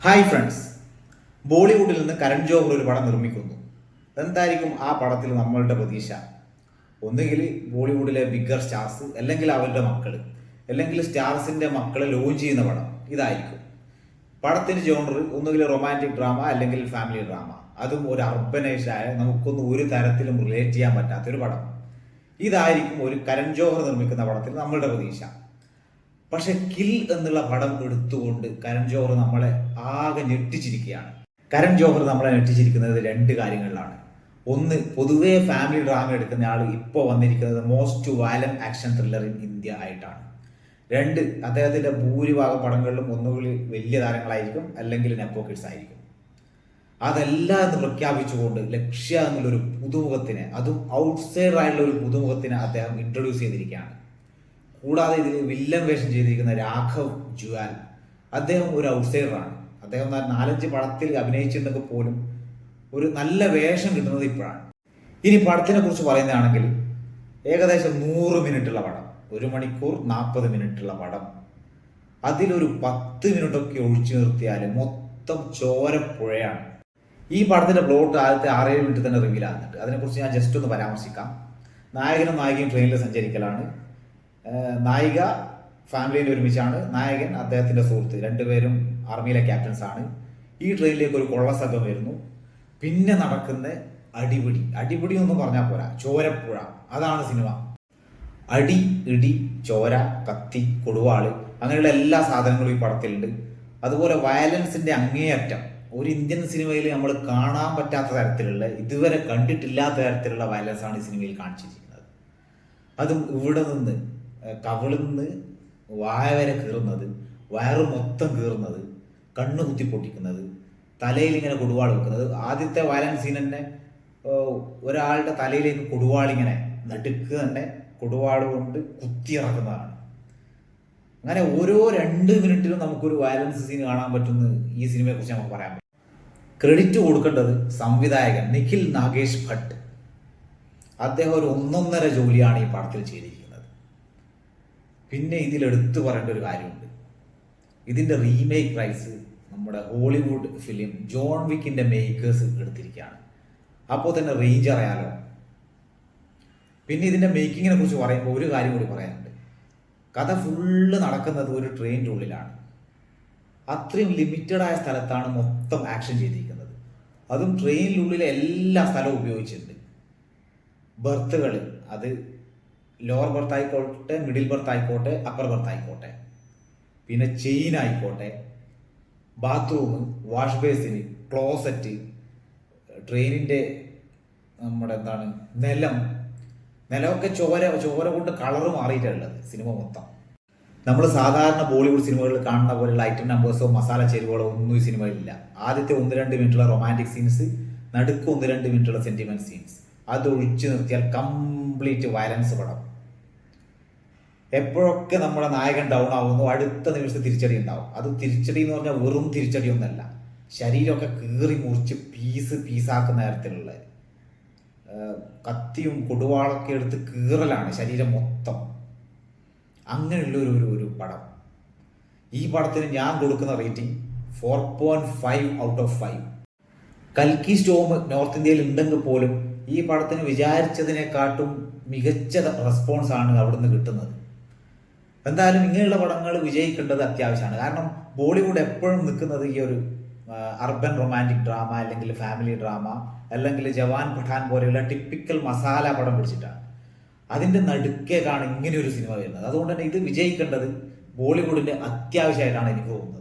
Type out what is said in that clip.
Hi friends, ബോളിവുഡിൽ നിന്ന് കരൺ ജോഹർ ഒരു പടം നിർമ്മിക്കുന്നു. എന്തായിരിക്കും ആ പടത്തിൽ നമ്മളുടെ പ്രതീക്ഷ? ഒന്നുകിൽ ബോളിവുഡിലെ ബിഗ്ഗർ സ്റ്റാർസ്, അല്ലെങ്കിൽ അവരുടെ മക്കൾ, അല്ലെങ്കിൽ സ്റ്റാർസിന്റെ മക്കളെ ലോഞ്ച് ചെയ്യുന്ന പടം ഇതായിരിക്കും. പടത്തിന്റെ ജോണർ ഒന്നുകിൽ റൊമാൻറ്റിക് ഡ്രാമ അല്ലെങ്കിൽ ഫാമിലി ഡ്രാമ, അതും ഒരു അർബനൈസ്ഡായ നമുക്കൊന്നും ഒരു തരത്തിലും റിലേറ്റ് ചെയ്യാൻ പറ്റാത്തൊരു പടം. ഇതായിരിക്കും ഒരു കരൺ ജോഹർ നിർമ്മിക്കുന്ന പടത്തിൽ നമ്മളുടെ പ്രതീക്ഷ. പക്ഷെ കിൽ എന്നുള്ള പടം എടുത്തുകൊണ്ട് കരൺ ജോഹർ നമ്മളെ ആകെ ഞെട്ടിച്ചിരിക്കുകയാണ്. കരൺ ജോഹർ നമ്മളെ ഞെട്ടിച്ചിരിക്കുന്നത് രണ്ട് കാര്യങ്ങളിലാണ്. ഒന്ന്, പൊതുവേ ഫാമിലി ഡ്രാമ എടുക്കുന്ന ആൾ ഇപ്പോൾ വന്നിരിക്കുന്നത് most violent action thriller in India ആയിട്ടാണ്. രണ്ട്, അദ്ദേഹത്തിന്റെ ഭൂരിഭാഗം പടങ്ങളിലും ഒന്നുകിൽ വലിയ താരങ്ങളായിരിക്കും, അല്ലെങ്കിൽ നെപ്പോ കിഡ്സ് ആയിരിക്കും. അതെല്ലാം എന്ന് പ്രഖ്യാപിച്ചുകൊണ്ട് ലക്ഷ്യ എന്നുള്ളൊരു പുതുമുഖത്തിനെ, അതും ഔട്ട്സൈഡർ ആയിട്ടുള്ള ഒരു പുതുമുഖത്തിനെ അദ്ദേഹം ഇൻട്രൊഡ്യൂസ് ചെയ്തിരിക്കുകയാണ്. കൂടാതെ ഇതിൽ വില്ലൻ വേഷം ചെയ്തിരിക്കുന്ന രാഘവ് ജുവാൽ, അദ്ദേഹം ഒരു ഔട്ട്സൈഡറാണ്. അദ്ദേഹം 4-5 പടത്തിൽ അഭിനയിച്ചിട്ടുണ്ടെങ്കിൽ പോലും ഒരു നല്ല വേഷം കിട്ടുന്നത് ഇപ്പോഴാണ്. ഇനി പടത്തിനെ കുറിച്ച് പറയുന്നതാണെങ്കിൽ ഏകദേശം 100 മിനിറ്റുള്ള പടം, 1 മണിക്കൂർ 40 മിനിറ്റുള്ള പടം, അതിലൊരു 10 മിനിറ്റൊക്കെ ഒഴിച്ചു നിർത്തിയാൽ മൊത്തം ചോരപ്പുഴയാണ്. ഈ പടത്തിന്റെ പ്ലോട്ട് ആദ്യത്തെ 6-7 മിനിറ്റ് തന്നെ റിവീൽ ആകുന്നുണ്ട്. അതിനെക്കുറിച്ച് ഞാൻ ജസ്റ്റ് ഒന്ന് പരാമർശിക്കാം. നായകനും നായികയും ട്രെയിനിൽ സഞ്ചരിക്കലാണ്. നായിക ഫാമിലിയിൽ ഒരുമിച്ചാണ്. നായകൻ അദ്ദേഹത്തിന്റെ സുഹൃത്ത്, രണ്ടുപേരും ആർമിയിലെ ക്യാപ്റ്റൻസ് ആണ്. ഈ ട്രെയിനിലേക്ക് ഒരു കൊള്ളസംഘം വരുന്നു. പിന്നെ നടക്കുന്ന അടിപിടി ഒന്നും പറഞ്ഞാൽ പോരാ, ചോരപ്പുഴ. അതാണ് സിനിമ. അടി, ഇടി, ചോര, കത്തി, കൊടുവാള്, അങ്ങനെയുള്ള എല്ലാ സാധനങ്ങളും ഈ പടത്തിലുണ്ട്. അതുപോലെ വയലൻസിന്റെ അങ്ങേയറ്റം. ഒരു ഇന്ത്യൻ സിനിമയിൽ നമ്മൾ കാണാൻ പറ്റാത്ത തരത്തിലുള്ള, ഇതുവരെ കണ്ടിട്ടില്ലാത്ത തരത്തിലുള്ള വയലൻസ് ആണ് ഈ സിനിമയിൽ കാണിച്ചിരിക്കുന്നത്. അതും ഇവിടെ നിന്ന് കവിളിൽ നിന്ന് വായ വരെ കീറുന്നത്, വയറ് മൊത്തം കീറുന്നത്, കണ്ണ് കുത്തി പൊട്ടിക്കുന്നത്, തലയിൽ ഇങ്ങനെ കൊടുവാൾ വെക്കുന്നത്. ആദ്യത്തെ വയലൻസ് സീൻ തന്നെ ഒരാളുടെ തലയിലേക്ക് കൊടുവാളിങ്ങനെ നടുക്ക് തന്നെ കൊടുവാൾ കൊണ്ട് കുത്തിയിറക്കുന്നതാണ്. അങ്ങനെ ഓരോ 2 മിനിറ്റിലും നമുക്കൊരു വയലൻസ് സീൻ കാണാൻ പറ്റുന്ന ഈ സിനിമയെ കുറിച്ച് നമുക്ക് പറയാൻ പറ്റും. ക്രെഡിറ്റ് കൊടുക്കേണ്ടത് സംവിധായകൻ നിഖിൽ നാഗേഷ് ഭട്ട്. അദ്ദേഹം ഒരു 1.5 ജോലിയാണ് ഈ പടത്തിൽ ചെയ്തിരിക്കുന്നത്. പിന്നെ ഇതിലെടുത്തു പറയേണ്ട ഒരു കാര്യമുണ്ട്. ഇതിന്റെ റീമേക്ക് റൈറ്റ്സ് നമ്മുടെ ഹോളിവുഡ് ഫിലിം ജോൺ വിക്കിന്റെ മേക്കേഴ്സ് എടുത്തിരിക്കുകയാണ്. അപ്പോൾ തന്നെ റേഞ്ച് അറിയാലോ. പിന്നെ ഇതിന്റെ മേക്കിങ്ങിനെ കുറിച്ച് പറയുമ്പോൾ ഒരു കാര്യം കൂടി പറയാനുണ്ട്. കഥ ഫുള്ള് നടക്കുന്നത് ഒരു ട്രെയിനിൻ്റെ ഉള്ളിലാണ്. അത്രയും ലിമിറ്റഡ് ആയ സ്ഥലത്താണ് മൊത്തം ആക്ഷൻ ചെയ്തിരിക്കുന്നത്. അതും ട്രെയിനിനുള്ളിലെ എല്ലാ സ്ഥലവും ഉപയോഗിച്ചിട്ടുണ്ട്. ബർത്തുകൾ, അത് ലോവർ ബർത്ത് ആയിക്കോട്ടെ, മിഡിൽ ബർത്ത് ആയിക്കോട്ടെ, അപ്പർ ബർത്ത് ആയിക്കോട്ടെ, പിന്നെ ചെയിൻ ആയിക്കോട്ടെ, ബാത്റൂം, വാഷ് ബേസിന്, ക്ലോസറ്റ്, ട്രെയിനിൻ്റെ നമ്മുടെ നിലമൊക്കെ ചോര കൊണ്ട് കളറ് മാറിയിട്ടുള്ളത് സിനിമ മൊത്തം. നമ്മൾ സാധാരണ ബോളിവുഡ് സിനിമകളിൽ കാണുന്ന പോലെയുള്ള ഐറ്റം നമ്പേഴ്സോ മസാല ചേരുവകളോ ഒന്നും ഈ സിനിമയിലില്ല. ആദ്യത്തെ 1-2 മിനിറ്റുള്ള റൊമാൻറ്റിക് സീൻസ്, നടുക്ക് 1-2 മിനിറ്റുള്ള സെന്റിമെന്റ് സീൻസ്, അത് ഒഴിച്ചു നിർത്തിയാൽ കംപ്ലീറ്റ് വയലൻസ് പടം. എപ്പോഴൊക്കെ നമ്മുടെ നായകൻ ഡൗൺ ആവുന്നു, അടുത്ത നിമിഷത്തിൽ തിരിച്ചടി ഉണ്ടാവും. അത് തിരിച്ചടി എന്ന് പറഞ്ഞാൽ വെറും തിരിച്ചടിയൊന്നല്ല, ശരീരമൊക്കെ കീറി മുറിച്ച് പീസാക്കുന്ന തരത്തിലുള്ള കത്തിയും കൊടുവാളൊക്കെ എടുത്ത് കീറലാണ് ശരീരം മൊത്തം. അങ്ങനെയുള്ള ഒരു പടം. ഈ പടത്തിന് ഞാൻ കൊടുക്കുന്ന റേറ്റിംഗ് 4.5 ഔട്ട് ഓഫ് 5. കൽക്കി സ്റ്റോം നോർത്ത് ഇന്ത്യയിൽ ഉണ്ടെങ്കിൽ പോലും ഈ പടത്തിന് വിചാരിച്ചതിനെക്കാട്ടും മികച്ച റെസ്പോൺസ് ആണ് അവിടുന്ന് കിട്ടുന്നത്. എന്തായാലും ഇങ്ങനെയുള്ള പടങ്ങൾ വിജയിക്കേണ്ടത് അത്യാവശ്യമാണ്. കാരണം ബോളിവുഡ് എപ്പോഴും നിൽക്കുന്നത് ഈ ഒരു അർബൻ റൊമാൻറ്റിക് ഡ്രാമ, അല്ലെങ്കിൽ ഫാമിലി ഡ്രാമ, അല്ലെങ്കിൽ ജവാൻ പഠാൻ പോലെയുള്ള ടിപ്പിക്കൽ മസാല പടം പിടിച്ചിട്ടാണ്. അതിൻ്റെ നടുക്കേക്കാണ് ഇങ്ങനെ ഒരു സിനിമ വരുന്നത്. അതുകൊണ്ട് തന്നെ ഇത് വിജയിക്കേണ്ടത് ബോളിവുഡിൻ്റെ അത്യാവശ്യമായിട്ടാണ് എനിക്ക് തോന്നുന്നത്.